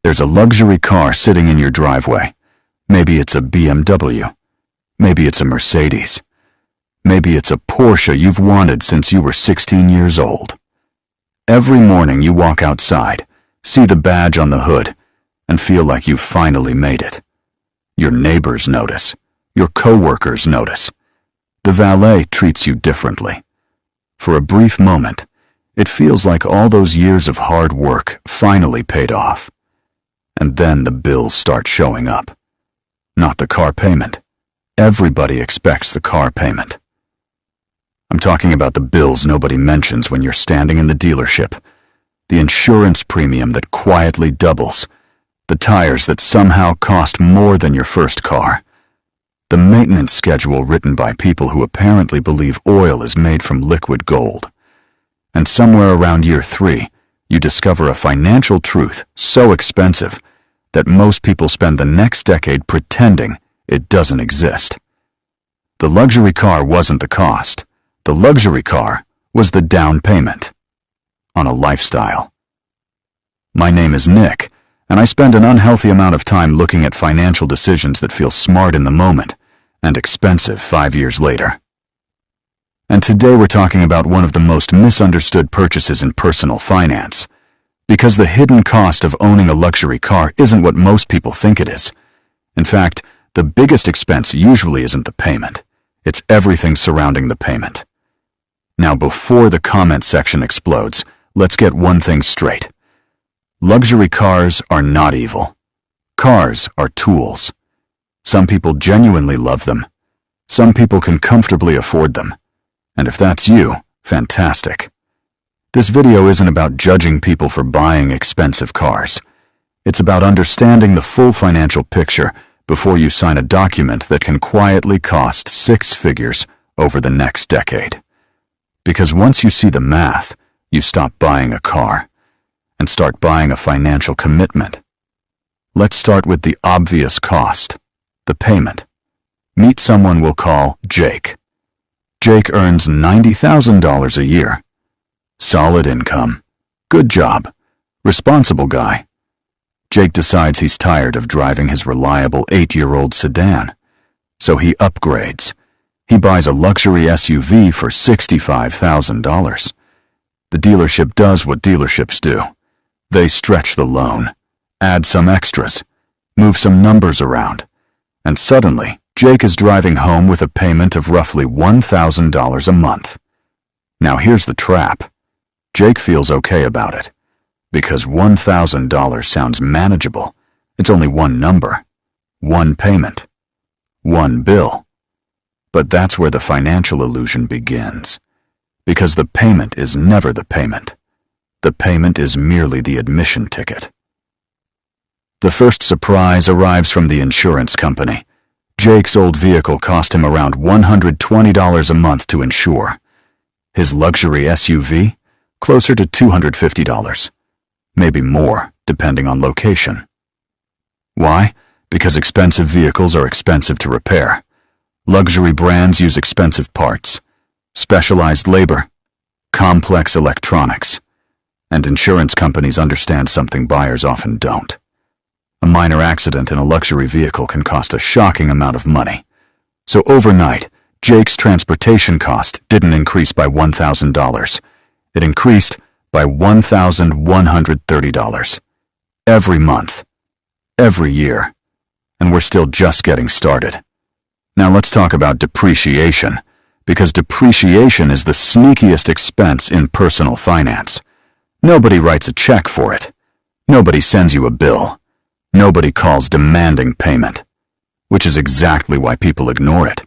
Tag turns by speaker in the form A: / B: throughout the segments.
A: There's a luxury car sitting in your driveway. Maybe it's a BMW. Maybe it's a Mercedes. Maybe it's a Porsche you've wanted since you were 16 years old. Every morning you walk outside, see the badge on the hood, and feel like you've finally made it. Your neighbors notice. Your coworkers notice. The valet treats you differently. For a brief moment, it feels like all those years of hard work finally paid off. And then the bills start showing up. Not the car payment. Everybody expects the car payment. I'm talking about the bills nobody mentions when you're standing in the dealership. The insurance premium that quietly doubles. The tires that somehow cost more than your first car. The maintenance schedule written by people who apparently believe oil is made from liquid gold. And somewhere around year 3, you discover a financial truth so expensive that most people spend the next decade pretending it doesn't exist. The luxury car wasn't the cost. The luxury car was the down payment on a lifestyle. My name is Nick, and I spend an unhealthy amount of time looking at financial decisions that feel smart in the moment and expensive 5 years later. And today we're talking about one of the most misunderstood purchases in personal finance, because the hidden cost of owning a luxury car isn't what most people think it is. In fact, the biggest expense usually isn't the payment. It's everything surrounding the payment. Now, before the comment section explodes, let's get one thing straight. Luxury cars are not evil. Cars are tools. Some people genuinely love them. Some people can comfortably afford them. And if that's you, fantastic. This video isn't about judging people for buying expensive cars. It's about understanding the full financial picture before you sign a document that can quietly cost 6 figures over the next decade. Because once you see the math, you stop buying a car and start buying a financial commitment. Let's start with the obvious cost, the payment. Meet someone we'll call Jake. Jake earns $90,000 a year. Solid income. Good job. Responsible guy. Jake decides he's tired of driving his reliable 8-year-old sedan. So he upgrades. He buys a luxury SUV for $65,000. The dealership does what dealerships do. They stretch the loan, add some extras, move some numbers around, and suddenly Jake is driving home with a payment of roughly $1,000 a month. Now here's the trap. Jake feels okay about it, because $1,000 sounds manageable. It's only one number, one payment, one bill. But that's where the financial illusion begins, because the payment is never the payment. The payment is merely the admission ticket. The first surprise arrives from the insurance company. Jake's old vehicle cost him around $120 a month to insure. His luxury SUV, closer to $250. Maybe more, depending on location. Why? Because expensive vehicles are expensive to repair. Luxury brands use expensive parts, specialized labor, complex electronics, and insurance companies understand something buyers often don't. A minor accident in a luxury vehicle can cost a shocking amount of money. So overnight, Jake's transportation cost didn't increase by $1,000. It increased by $1,130. Every month. Every year. And we're still just getting started. Now let's talk about depreciation, because depreciation is the sneakiest expense in personal finance. Nobody writes a check for it. Nobody sends you a bill. Nobody calls demanding payment, which is exactly why people ignore it.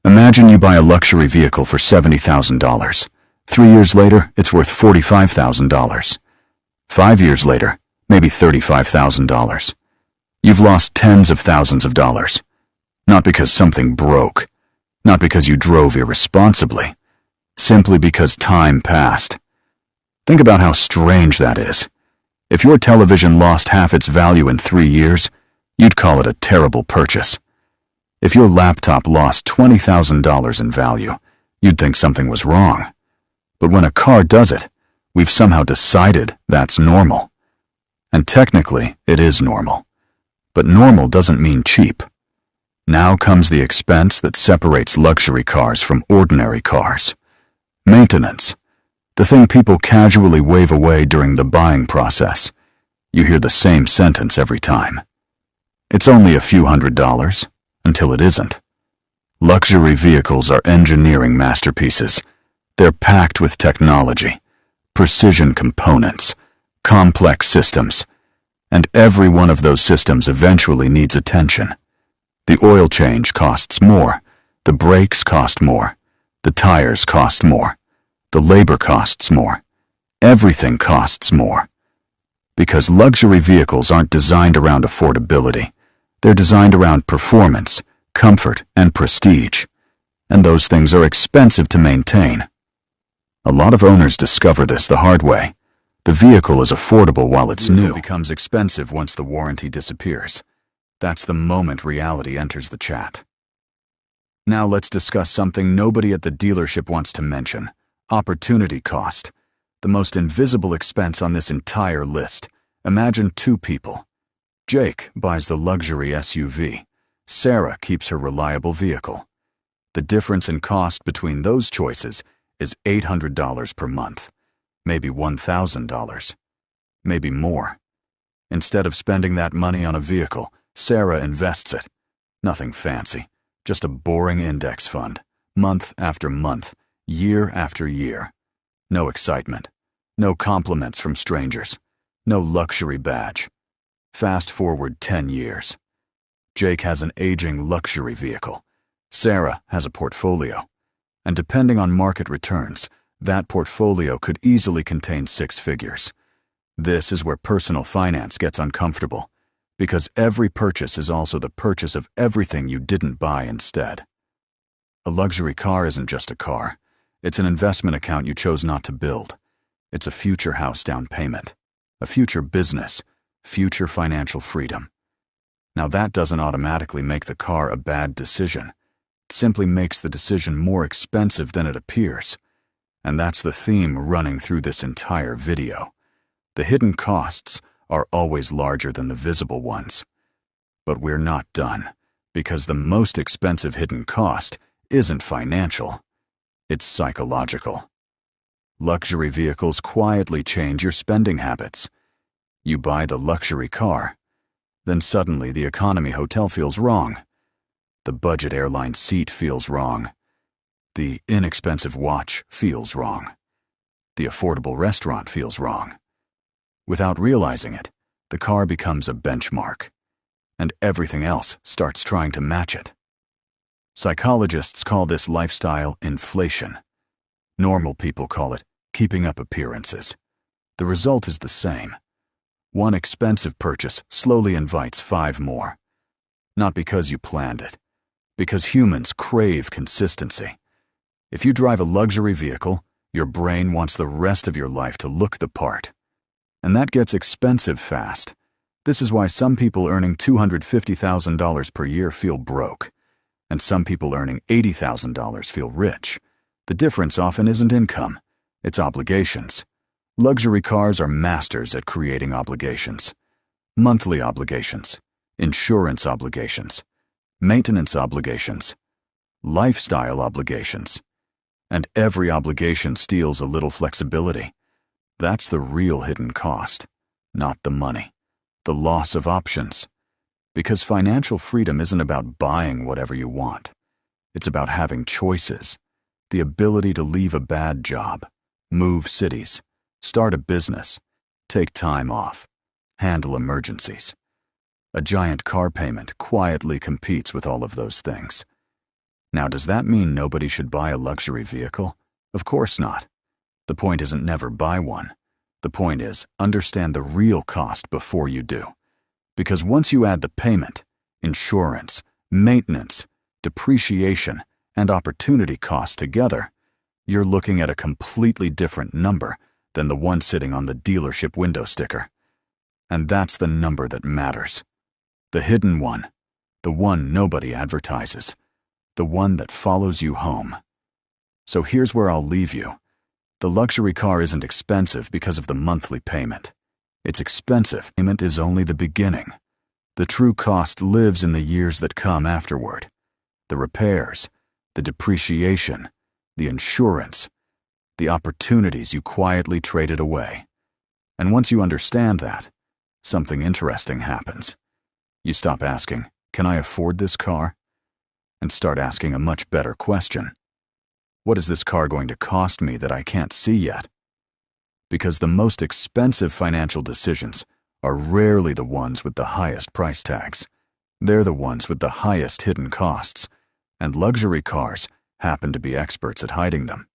A: Imagine you buy a luxury vehicle for $70,000. 3 years later, it's worth $45,000. 5 years later, maybe $35,000. You've lost tens of thousands of dollars. Not because something broke, not because you drove irresponsibly, simply because time passed. Think about how strange that is. If your television lost half its value in 3 years, you'd call it a terrible purchase. If your laptop lost $20,000 in value, you'd think something was wrong. But when a car does it, we've somehow decided that's normal. And technically, it is normal. But normal doesn't mean cheap. Now comes the expense that separates luxury cars from ordinary cars. Maintenance. The thing people casually wave away during the buying process. You hear the same sentence every time. It's only a few $100s, until it isn't. Luxury vehicles are engineering masterpieces. They're packed with technology, precision components, complex systems, and every one of those systems eventually needs attention. The oil change costs more, the brakes cost more, the tires cost more, the labor costs more, everything costs more. Because luxury vehicles aren't designed around affordability. They're designed around performance, comfort, and prestige. And those things are expensive to maintain. A lot of owners discover this the hard way. The vehicle is affordable while it's new. It becomes expensive once the warranty disappears. That's the moment reality enters the chat. Now let's discuss something nobody at the dealership wants to mention. Opportunity cost. The most invisible expense on this entire list. Imagine two people. Jake buys the luxury SUV. Sarah keeps her reliable vehicle. The difference in cost between those choices is $800 per month. Maybe $1,000. Maybe more. Instead of spending that money on a vehicle, Sarah invests it. Nothing fancy, just a boring index fund, month after month, year after year. No excitement, no compliments from strangers, no luxury badge. Fast forward 10 years. Jake has an aging luxury vehicle. Sarah has a portfolio. And depending on market returns, that portfolio could easily contain 6 figures. This is where personal finance gets uncomfortable, because every purchase is also the purchase of everything you didn't buy instead. A luxury car isn't just a car. It's an investment account you chose not to build. It's a future house down payment, a future business, future financial freedom. Now that doesn't automatically make the car a bad decision. It simply makes the decision more expensive than it appears. And that's the theme running through this entire video. The hidden costs are always larger than the visible ones. But we're not done, because the most expensive hidden cost isn't financial. It's psychological. Luxury vehicles quietly change your spending habits. You buy the luxury car, then suddenly the economy hotel feels wrong. The budget airline seat feels wrong. The inexpensive watch feels wrong. The affordable restaurant feels wrong. Without realizing it, the car becomes a benchmark, and everything else starts trying to match it. Psychologists call this lifestyle inflation. Normal people call it keeping up appearances. The result is the same. One expensive purchase slowly invites 5 more. Not because you planned it, because humans crave consistency. If you drive a luxury vehicle, your brain wants the rest of your life to look the part. And that gets expensive fast. This is why some people earning $250,000 per year feel broke, and some people earning $80,000 feel rich. The difference often isn't income, it's obligations. Luxury cars are masters at creating obligations. Monthly obligations, insurance obligations, maintenance obligations, lifestyle obligations. And every obligation steals a little flexibility. That's the real hidden cost, not the money, the loss of options. Because financial freedom isn't about buying whatever you want. It's about having choices, the ability to leave a bad job, move cities, start a business, take time off, handle emergencies. A giant car payment quietly competes with all of those things. Now, does that mean nobody should buy a luxury vehicle? Of course not. The point isn't never buy one. The point is understand the real cost before you do. Because once you add the payment, insurance, maintenance, depreciation, and opportunity costs together, you're looking at a completely different number than the one sitting on the dealership window sticker. And that's the number that matters. The hidden one. The one nobody advertises. The one that follows you home. So here's where I'll leave you. The luxury car isn't expensive because of the monthly payment. It's expensive. Payment is only the beginning. The true cost lives in the years that come afterward. The repairs, the depreciation, the insurance, the opportunities you quietly traded away. And once you understand that, something interesting happens. You stop asking, "Can I afford this car?" and start asking a much better question. What is this car going to cost me that I can't see yet? Because the most expensive financial decisions are rarely the ones with the highest price tags. They're the ones with the highest hidden costs, and luxury cars happen to be experts at hiding them.